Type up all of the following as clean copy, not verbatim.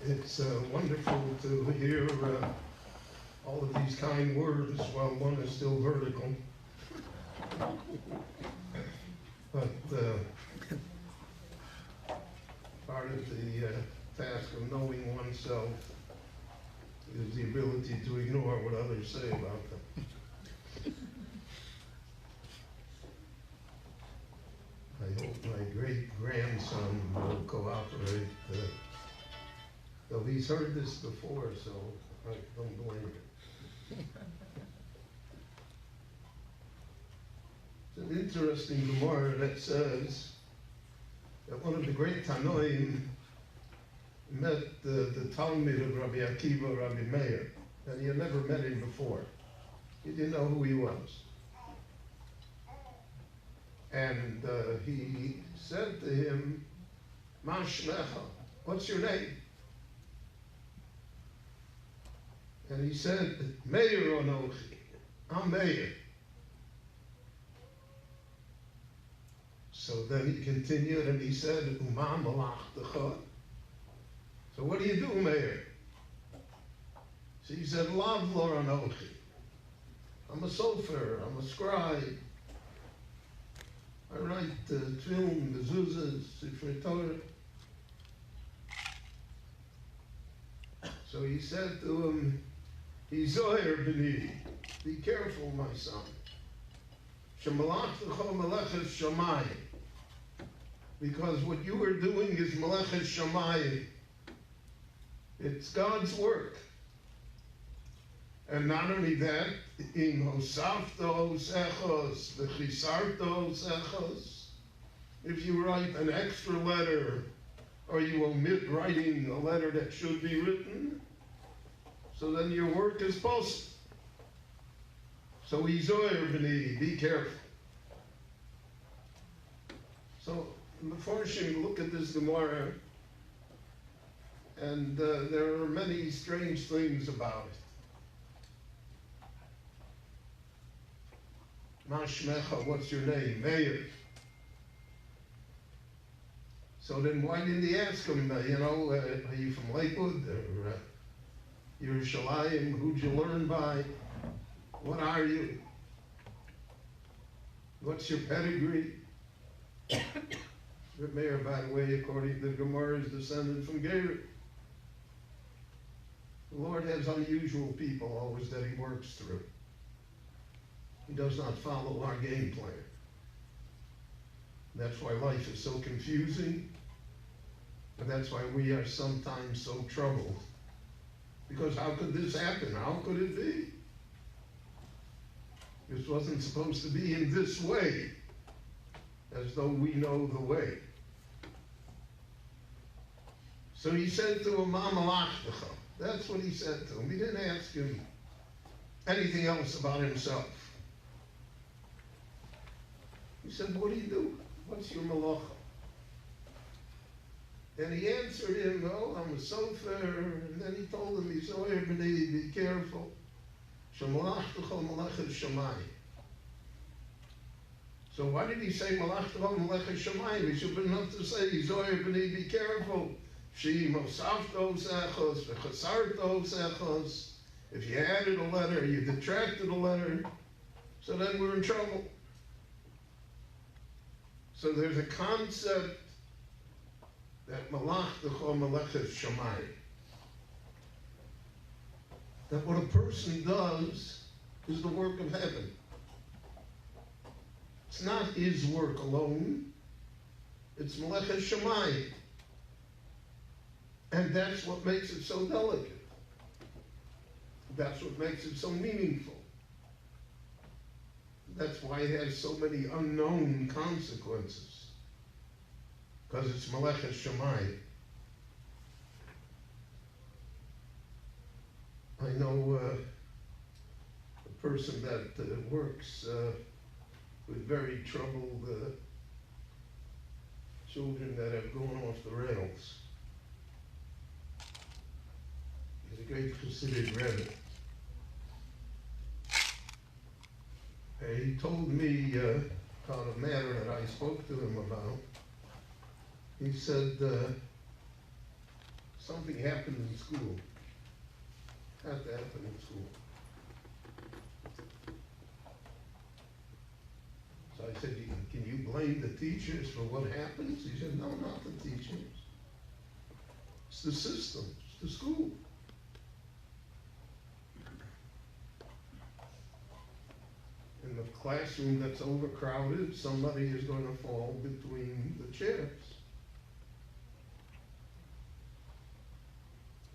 It's wonderful to hear all of these kind words while one is still vertical. But part of the task of knowing oneself is the ability to ignore what others say about them. I hope my great-grandson will cooperate, though he's heard this before, so I don't blame him. It's an interesting Gemara that says that one of the great Tanoim met the Talmud of Rabbi Akiva, Rabbi Meir, and he had never met him before. He didn't know who he was. And he said to him, Ma shmecha, what's your name? And he said, Meir Anochi, I'm Meir. So then he continued and he said, Uma malachtecha. So what do you do, Meir? So he said, Lav lo Anochi. I'm a sofer, I'm a scribe. I write tefillin, mezuzahs, Sifrei Torah. So he said to him, Hizoyer b'ni, be careful, my son. Shemalachtecha melechet shamayim. Because what you are doing is melechet shamayim. It's God's work. And not only that, in hosafto sechos, v'chisarto sechos, if you write an extra letter, or you omit writing a letter that should be written, so then your work is posted. So Izoyer b'ni, be careful. So before you look at this Gemara, and there are many strange things about it. Ma shmecha, what's your name? Meir. So then why didn't he ask him, are you from Lakewood or Yerushalayim? Who'd you learn by? What are you? What's your pedigree? Meir, by the way, according to the Gemara, is descended from Gerrit. The Lord has unusual people always that he works through. He does not follow our game plan. That's why life is so confusing, and that's why we are sometimes so troubled. Because how could this happen? How could it be? This wasn't supposed to be in this way, as though we know the way. So he said to him, Ma malachtecha. That's what he said to him. He didn't ask him anything else about himself. He said, what do you do? What's your malacha? And he answered him, I'm a sofer. And then he told him, Yizoyer b'nei, be careful. Shemalachtecha melechet shamayim. So why did he say Malachtecha melechet shamayim? He should have been enough to say, Yizoyer b'nei, be careful. She mosafto sechos, v'chasarto sechos. If you added a letter, you detracted a letter, so then we're in trouble. So there's a concept that malachtecha melechet shamayim. That what a person does is the work of heaven. It's not his work alone. It's melechet shamayim. And that's what makes it so delicate. That's what makes it so meaningful. That's why it has so many unknown consequences. Because it's melechet shamayim. I know a person that works with very troubled children that have gone off the rails. He's a great Hasidic Rebbe. And he told me about a matter that I spoke to him about. He said, something happened in school. Had to happen in school. So I said, can you blame the teachers for what happens? He said, no, not the teachers. It's the system, it's the school. In the classroom that's overcrowded, somebody is going to fall between the chairs.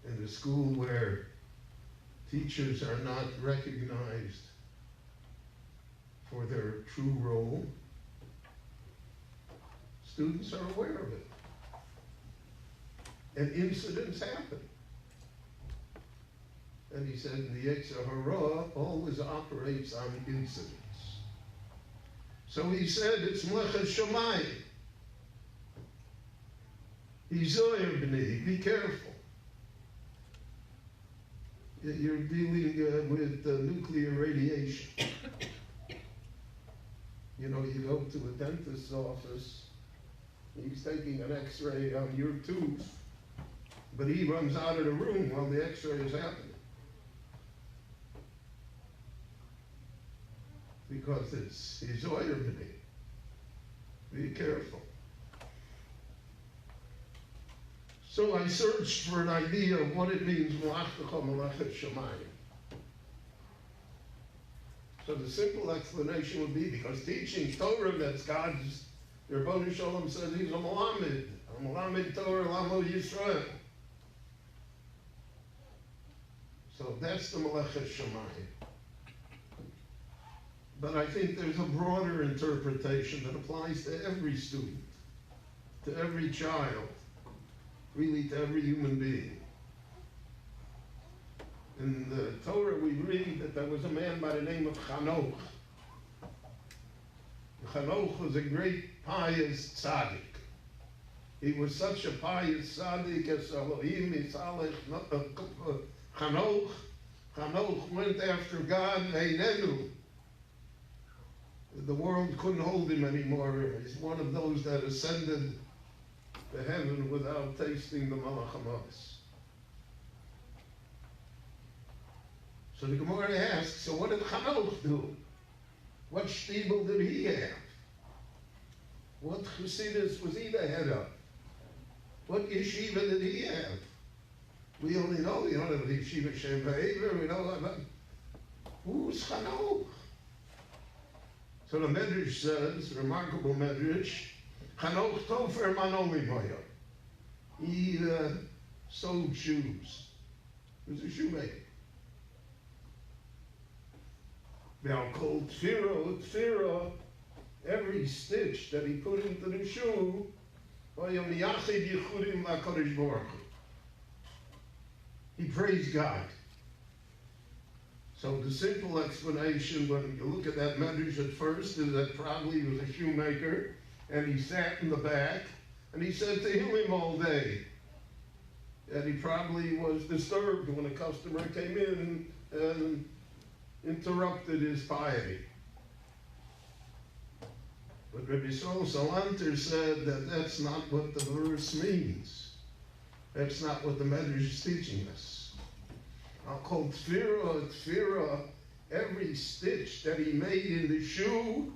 In the school where teachers are not recognized for their true role, students are aware of it. And incidents happen. And he said, the Yetzer Hara always operates on incidents. So he said, it's Mlechet Shamayim. Hizoyer b'nei, be careful. You're dealing with nuclear radiation. You know, you go to a dentist's office, he's taking an x-ray on your tooth, but he runs out of the room while the x-ray is happening. Because it's his oyer b'nei. Be careful. So I searched for an idea of what it means, Malachtecha Melechet Shamayim. So the simple explanation would be, because teaching Torah, that's God's, your Rebbeinu Shalom says he's a Melamed Torah Lamo Yisrael. So that's the Melechet Shamayim. But I think there's a broader interpretation that applies to every student, to every child, really to every human being. In the Torah we read that there was a man by the name of Chinuch. Chinuch was a great pious tzaddik. He was such a pious tzaddik as Elohim Yisalech Chinuch. Chinuch went after God, Einenu. The world couldn't hold him anymore. He's one of those that ascended to heaven without tasting the Malach HaMos. So the Gemara asks, so what did Chinuch do? What shtibel did he have? What chassidus was he the head of? What yeshiva did he have? We only know, we don't have the yeshiva Shem Va'ever, we know about who's Chinuch? So the Medrash says, remarkable Medrash, Chinuch Tofer Manoli Moya. He sewed shoes. He was a shoemaker. Now called Tfira, every stitch that he put into the shoe, he praised God. So the simple explanation, when you look at that medrash at first, is that probably he was a shoemaker, and he sat in the back, and he said Tehillim all day. And he probably was disturbed when a customer came in and interrupted his piety. But Rabbi Yisrael Salanter said that that's not what the verse means. That's not what the medrash is teaching us. I'll call Tfira, every stitch that he made in the shoe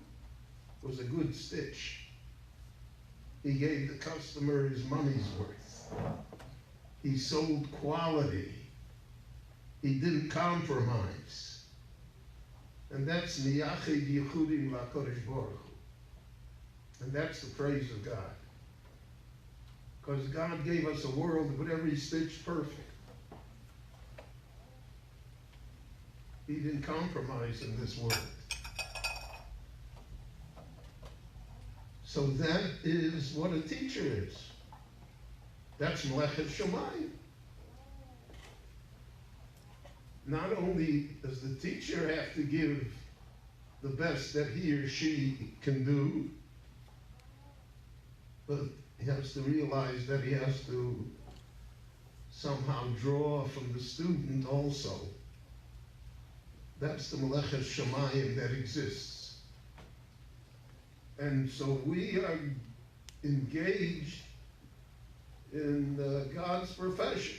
was a good stitch. He gave the customer his money's worth. He sold quality. He didn't compromise. And that's Niyachid Yechudim LaKodesh Baruch Hu. And that's the praise of God. Because God gave us a world with every stitch perfect. He didn't compromise in this world. So that is what a teacher is. That's Melechet Shamayim. Not only does the teacher have to give the best that he or she can do, but he has to realize that he has to somehow draw from the student also. That's the Melechet Shamayim that exists. And so we are engaged in God's profession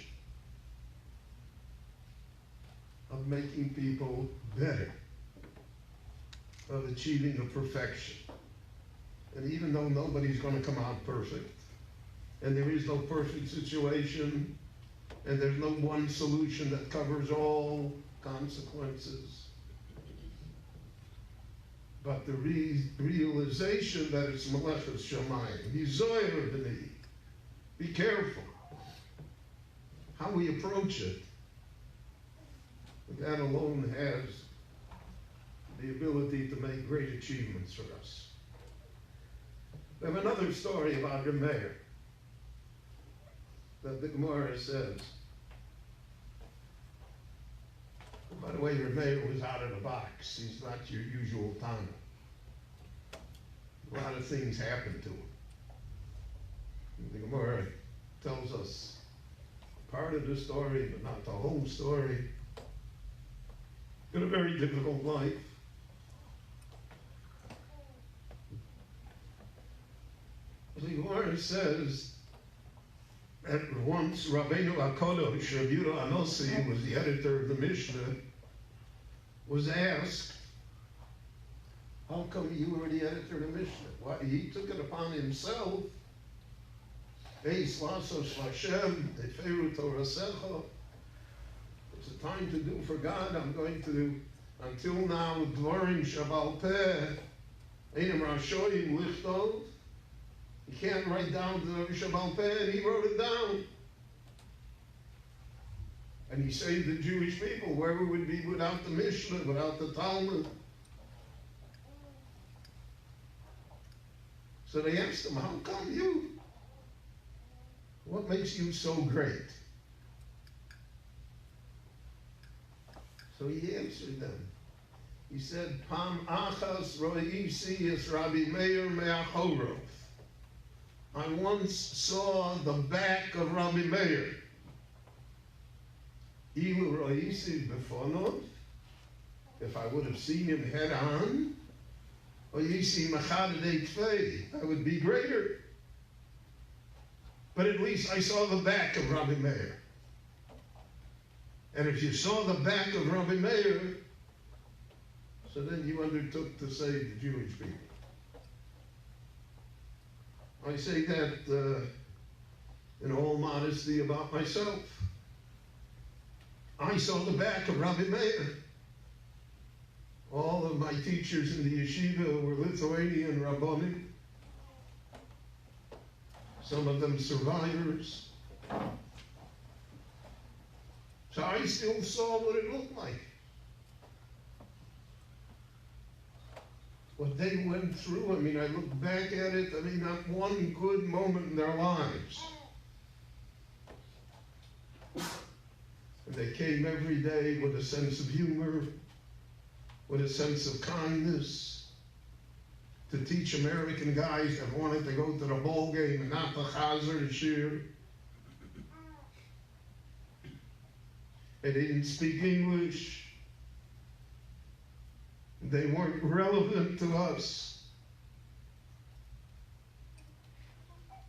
of making people better, of achieving a perfection. And even though nobody's going to come out perfect, and there is no perfect situation, and there's no one solution that covers all consequences, but the realization that it's Melechus Shamayim, Yizoyer b'ni, be careful how we approach it. That alone has the ability to make great achievements for us. We have another story about Rabbi that the Gemara says. By the way, Rabbi was out of the box. He's not your usual Tana. A lot of things happened to him. The Gemara tells us part of the story, but not the whole story. He had a very difficult life. The Gemara says that once Rabbeinu HaKodesh, Rabbi Yehuda Anossi, who was the editor of the Mishnah, was asked, how come you were the editor of the Mishnah? Why, he took it upon himself. It's a time to do for God. I'm going to do, until now, Dvarim Shabal Peh, Einem Rashoyim Lichtov. You can't write down the Shabal Peh, and he wrote it down. And he saved the Jewish people. Where we would be without the Mishnah, without the Talmud. So they asked him, how come you? What makes you so great? So he answered them. He said, Pam achas ro'isi es Rabbi Meir me'achorov. I once saw the back of Rabbi Meir. Ilu ro'isi befonov. If I would have seen him head on, ro'isi machadei tfei, I would be greater. But at least I saw the back of Rabbi Meir. And if you saw the back of Rabbi Meir, so then you undertook to save the Jewish people. I say that in all modesty about myself. I saw the back of Rabbi Meir. All of my teachers in the yeshiva were Lithuanian Rabbonim. Some of them survivors. So I still saw what it looked like. What they went through, I mean, I look back at it, I mean, not one good moment in their lives. And they came every day with a sense of humor, with a sense of kindness, to teach American guys that wanted to go to the ball game and not the chazer to shir. They didn't speak English. They weren't relevant to us.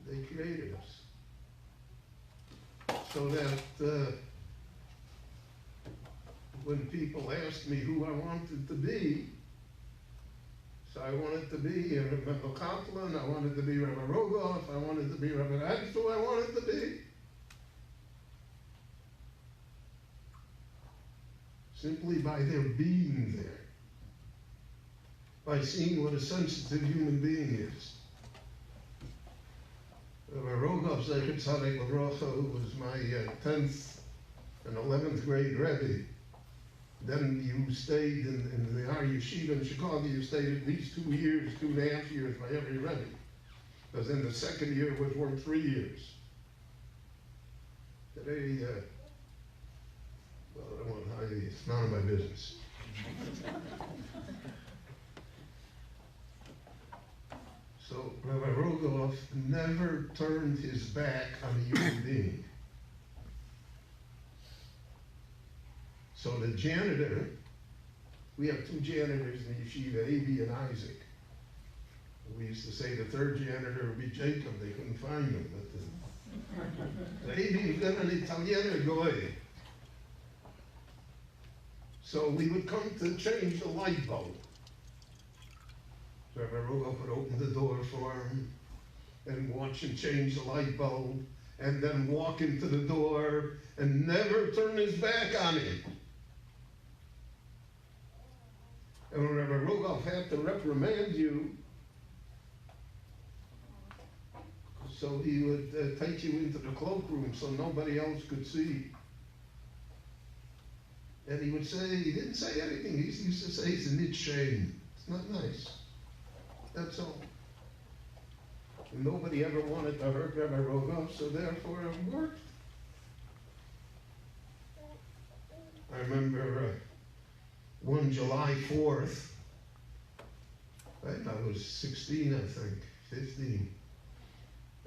They created us. So that when people asked me who I wanted to be, so I wanted to be Rabbi Kaplan, I wanted to be Rabbi Rogoff, I wanted to be Rabbi, that's who I wanted to be. Simply by their being there, by seeing what a sensitive human being is. Rabbi Rogoff, Zeichet Tzaddik L'Vrocha, who was my 10th and 11th grade Rebbe. Then you stayed in the Har Yeshiva in Chicago, you stayed at least 2 years, 2.5 years by every Rebbe. Because then the second year was worth 3 years. Today, well, I don't want to hide, it's none of my business. So Rabbi Rogoff never turned his back on a human being. So the janitor, we have 2 janitors in the yeshiva, Avi and Isaac. We used to say the third janitor would be Jacob. They couldn't find him. Maybe an Italian guy. So we would come to change the light bulb. So Rabbi Rogoff would open the door for him and watch him change the light bulb, and then walk into the door and never turn his back on him. And when Rabbi Rogoff had to reprimand you, so he would take you into the cloakroom so nobody else could see. And he would say, he didn't say anything. He used to say, it's a nit shame. It's not nice. That's all. And nobody ever wanted to hurt Rabbi Rogoff, so therefore it worked. I remember one July 4th, I was 16, I think, 15.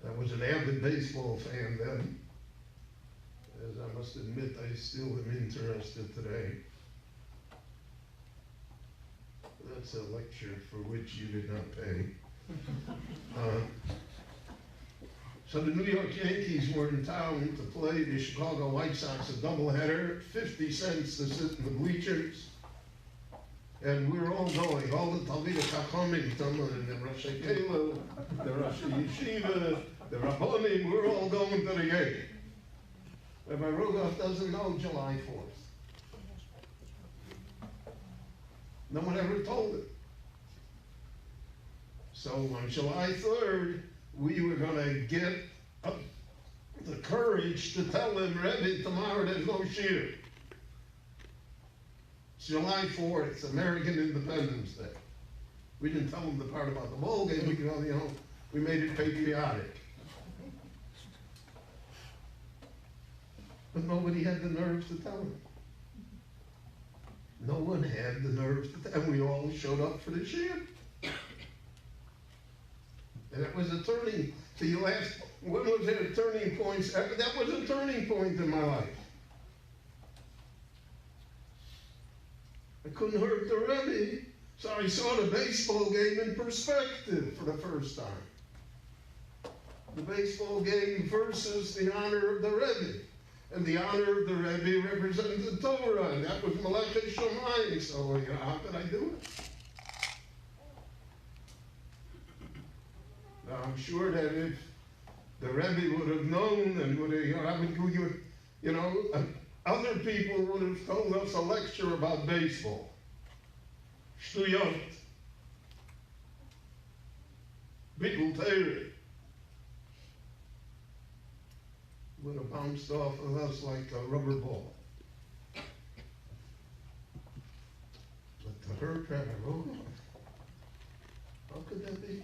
I was an avid baseball fan then. As I must admit, I still am interested today. That's a lecture for which you did not pay. So the New York Yankees were in town to play the Chicago White Sox, a doubleheader, 50 cents to sit in the bleachers. And we were all going, all the Talmidei Chachamim, the Rosh Keilah, the Rosh Yeshiva, the Rabbonim, we were all going to the game. Rabbi Rogoff doesn't know July 4th. No one ever told him. So on July 3rd, we were going to get the courage to tell him, Rebbe, tomorrow there's no shiur. It's July 4th, it's American Independence Day. We didn't tell him the part about the ball game, we made it patriotic. But nobody had the nerves to tell him. No one had the nerves to tell him, and we all showed up for the shiur. And it was a turning, so you asked, when was there a turning point? That was a turning point in my life. I couldn't hurt the Rebbe, so I saw the baseball game in perspective for the first time. The baseball game versus the honor of the Rebbe. And the honor of the Rebbe represents the Torah, and that was Melech Shamayim, so how could I do it? Now, I'm sure that if the Rebbe would have known and would have, other people would have told us a lecture about baseball. Shtuyot. Bittul Torah. Would have bounced off of us like a rubber ball. But to hurt Rabbi Rogoff, how could that be?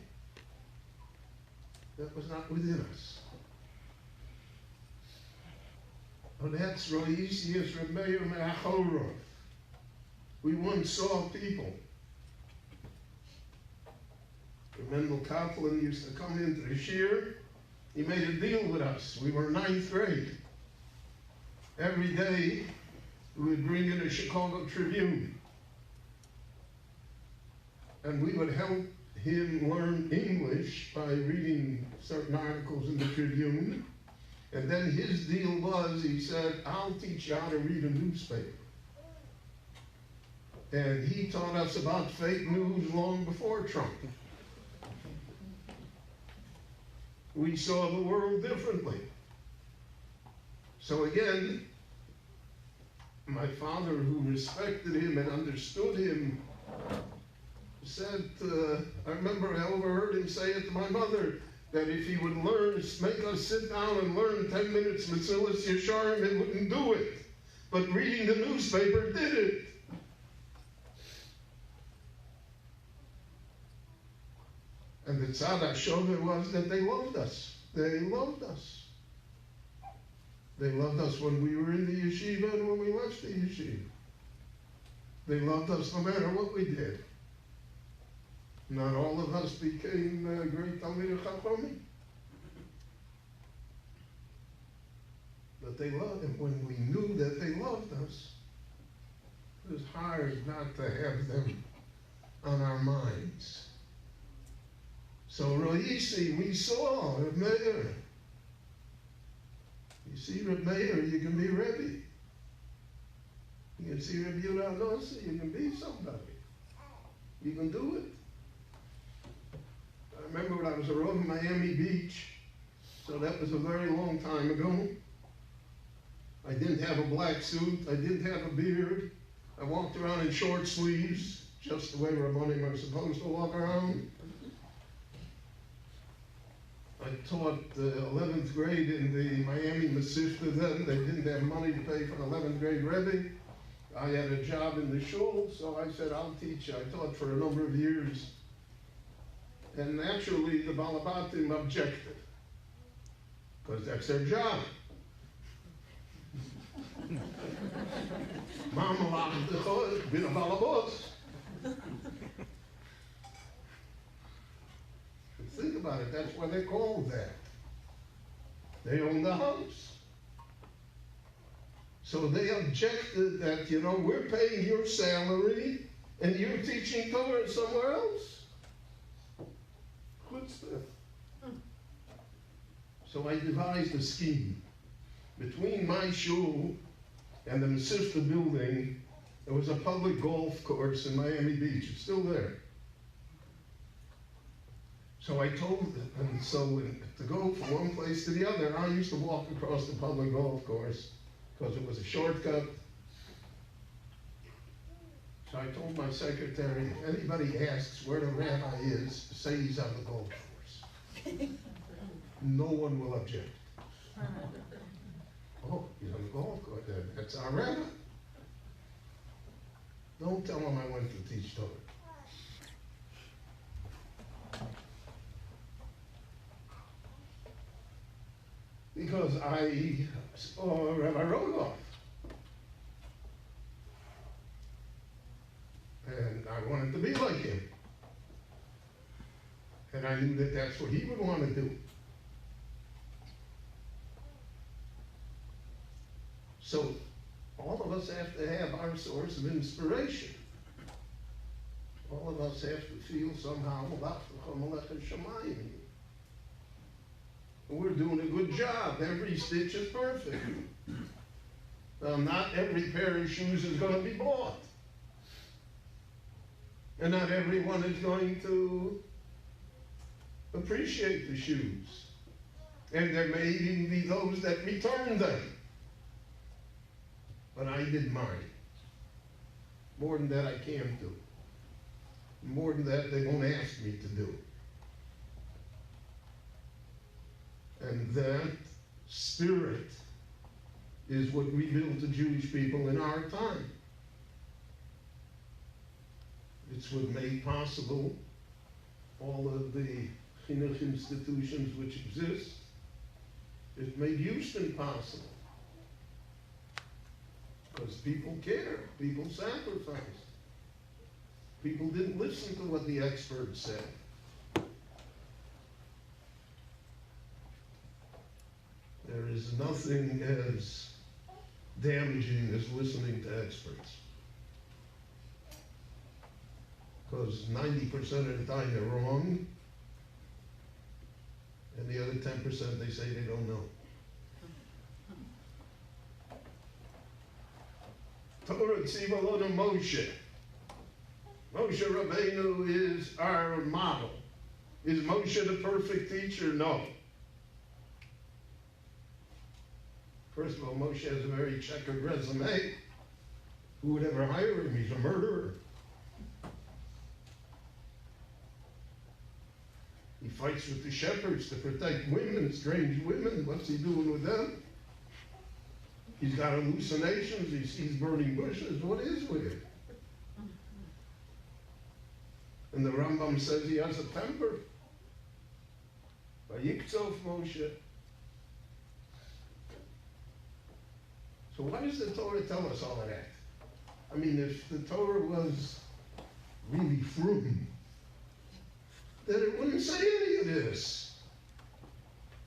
That was not within us. Oh, that's Roisius Remeir Me'achorov. We once saw people. Mendel Kaplan used to come into the shiur. He made a deal with us. We were 9th grade. Every day, we would bring in a Chicago Tribune. And we would help him learn English by reading certain articles in the Tribune. And then his deal was, he said, I'll teach you how to read a newspaper. And he taught us about fake news long before Trump. We saw the world differently. So again, my father, who respected him and understood him, said, I remember I overheard him say it to my mother, that if he would make us sit down and learn 10 minutes Mesilas Yesharim, it wouldn't do it. But reading the newspaper did it. And the tzad HaShomer was that they loved us. They loved us. They loved us when we were in the yeshiva and when we left the yeshiva. They loved us no matter what we did. Not all of us became great Talmidei Chachamim. But they loved, and when we knew that they loved us, it was hard not to have them on our minds. So Roisi, we saw Meir. You see Reb Meir, you can be Rebbe. You can see Reb Yehuda Nossi, you can be somebody. You can do it. I remember when I was a Rav in Miami Beach, so that was a very long time ago. I didn't have a black suit, I didn't have a beard. I walked around in short sleeves, just the way Rabbanim are supposed to walk around. I taught the 11th grade in the Miami Masifta then. They didn't have money to pay for an 11th grade Rebbe. I had a job in the shul, so I said, I'll teach. I taught for a number of years. And naturally, the Balabatim objected, because that's their job. Mama bin a balabos. Think about it, that's why they called that. They own the house. So they objected that, you know, we're paying your salary and you're teaching Torah somewhere else. Chutzpah. So I devised a scheme. Between my shul and the Masifta building, there was a public golf course in Miami Beach. It's still there. So I told them, and so to go from one place to the other, I used to walk across the public golf course because it was a shortcut. So I told my secretary, if anybody asks where the rabbi is, say he's on the golf course. No one will object. Oh, he's on the golf course, that's our rabbi. Don't tell him I went to teach Torah. Because I saw Rabbi Rogoff. And I wanted to be like him. And I knew that that's what he would want to do. So all of us have to have our source of inspiration. All of us have to feel somehow about the Shemayim. We're doing a good job. Every stitch is perfect. Not every pair of shoes is going to be bought. And not everyone is going to appreciate the shoes. And there may even be those that return them. But I did mine. More than that I can't do. More than that they won't ask me to do. And that spirit is what rebuilt the Jewish people in our time. It's what made possible all of the Chinuch institutions which exist. It made Houston possible. Because people care, people sacrificed. People didn't listen to what the experts said. There is nothing as damaging as listening to experts. Because 90% of the time they're wrong, and the other 10% they say they don't know. Torah Tziva Lona Moshe. Moshe Rabbeinu is our model. Is Moshe the perfect teacher? No. First of all, Moshe has a very checkered resume. Who would ever hire him? He's a murderer. He fights with the shepherds to protect women, strange women. What's he doing with them? He's got hallucinations. He sees burning bushes. What is with it? And the Rambam says he has a temper. Vayiktzov Moshe. So why does the Torah tell us all of that? I mean, if the Torah was really frum, then it wouldn't say any of this.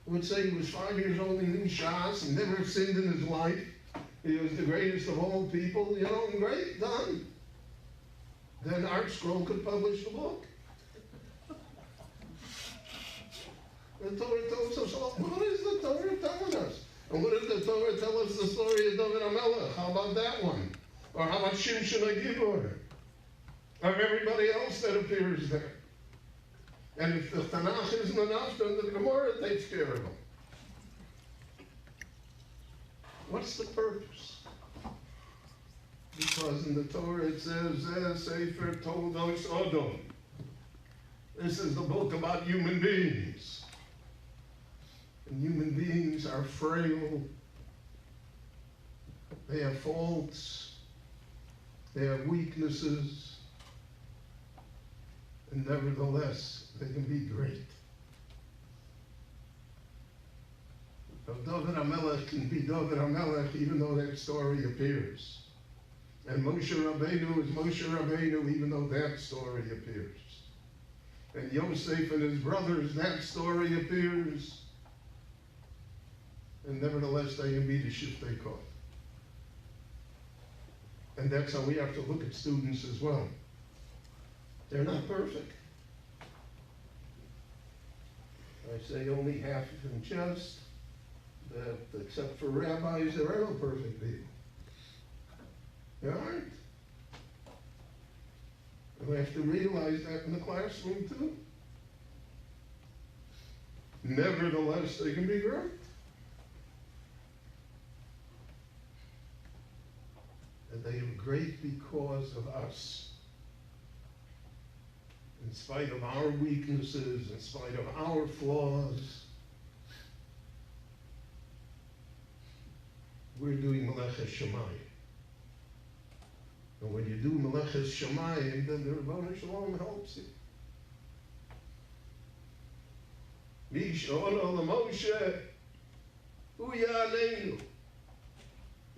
It would say he was 5 years old in knew Shas and never sinned in his life. He was the greatest of all people, you know, great, done. Then Art Scroll could publish the book. The Torah tells us all. What is the Torah telling us? And what did the Torah tell us the story of David HaMelech? How about that one? Or how about Shimshon HaGibor? Or everybody else that appears there? And if the Tanakh isn't enough, then the Gemara takes care of them. What's the purpose? Because in the Torah it says, Sefer Toldos Odom. This is the book about human beings. And human beings are frail. They have faults. They have weaknesses. And nevertheless, they can be great. So David HaMelech can be David HaMelech even though that story appears. And Moshe Rabbeinu is Moshe Rabbeinu even though that story appears. And Yosef and his brothers, that story appears. And nevertheless, they can be the Shiftei Koch. And that's how we have to look at students as well. They're not perfect. I say only half in jest, that except for rabbis, there are no perfect people. There aren't. And we have to realize that in the classroom too. Nevertheless, they can be great. And they are great because of us. In spite of our weaknesses, in spite of our flaws, we're doing Meleches Shemayim. And when you do Meleches Shemayim, then the Rebbeinu Shalom helps you. Mish'ono l'Moshe, hu ya'aneinu.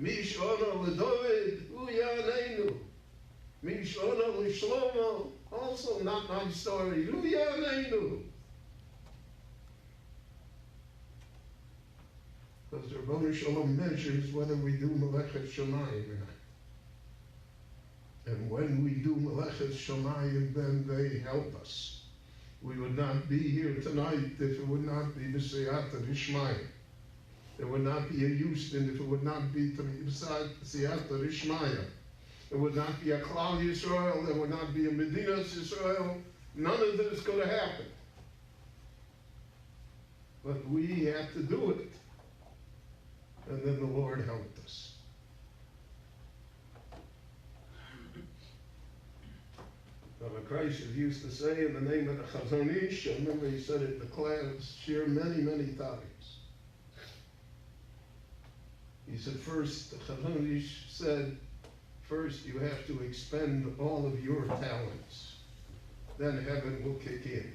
Mish'ono l'David, hu ya'aneinu. Mish'ono l'Shlomo, also not my story, hu ya'aneinu. Because the Rebbeinu Shalom measures whether we do Meleches Shemayim or not. And when we do Meleches Shemayim, then they help us. We would not be here tonight if it would not be B'siyata D'Ishmayim. There would not be a Houston if it would not be B'siyata D'Ishmayim. There would not be a Klal Yisrael. There would not be a Medinas Yisrael. None of this could have happened. But we had to do it. And then the Lord helped us. Rabbi Christ used to say in the name of the Chazon Ish, I remember he said it in the class here many, many times. He said first, the Chazon Ish said, first you have to expend all of your talents. Then heaven will kick in.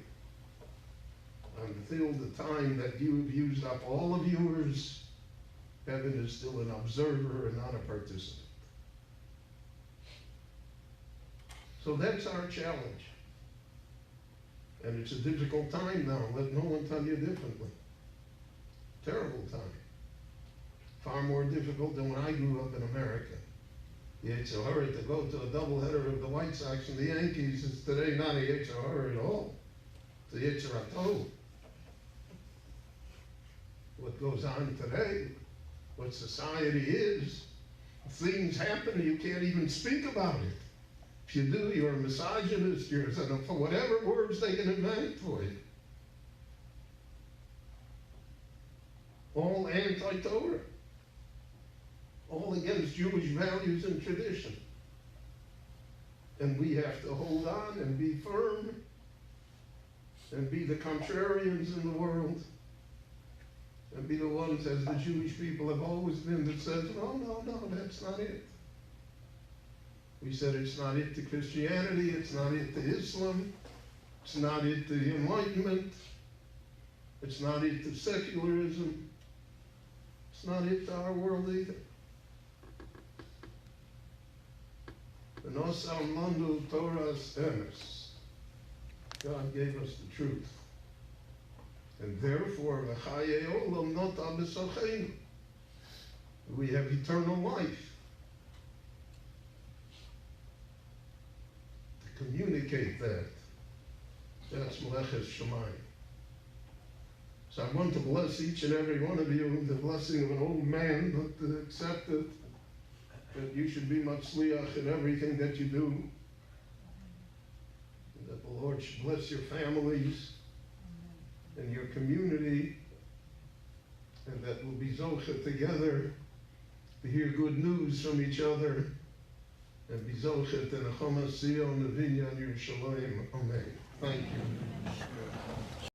Until the time that you have used up all of yours, heaven is still an observer and not a participant. So that's our challenge. And it's a difficult time now. Let no one tell you differently. Terrible time. Far more difficult than when I grew up in America. The Yitzhahara to go to a doubleheader of the White Sox and the Yankees is today not a Yitzhahara at all. It's a Yitzharato. What goes on today, what society is, things happen, you can't even speak about it. If you do, you're a misogynist, you're whatever words they can invent for you. All anti-Torah. All against Jewish values and tradition. And we have to hold on and be firm and be the contrarians in the world and be the ones, as the Jewish people have always been, that says, no, that's not it. We said it's not it to Christianity, it's not it to Islam, it's not it to the Enlightenment, it's not it to secularism, it's not it to our world either. V'nosam lanu Torah's emes. God gave us the truth. And therefore, v'chaye olam nota b'socheinu. We have eternal life. To communicate that. That's Meleches Shemayim. So I want to bless each and every one of you with the blessing of an old man, but to accept it, that you should be matzliach in everything that you do, and that the Lord should bless your families and your community, and that we'll be zocha together to hear good news from each other, and be zocha to Nechama Sion, Nevinya, and Yerushalayim. Amen. Thank you.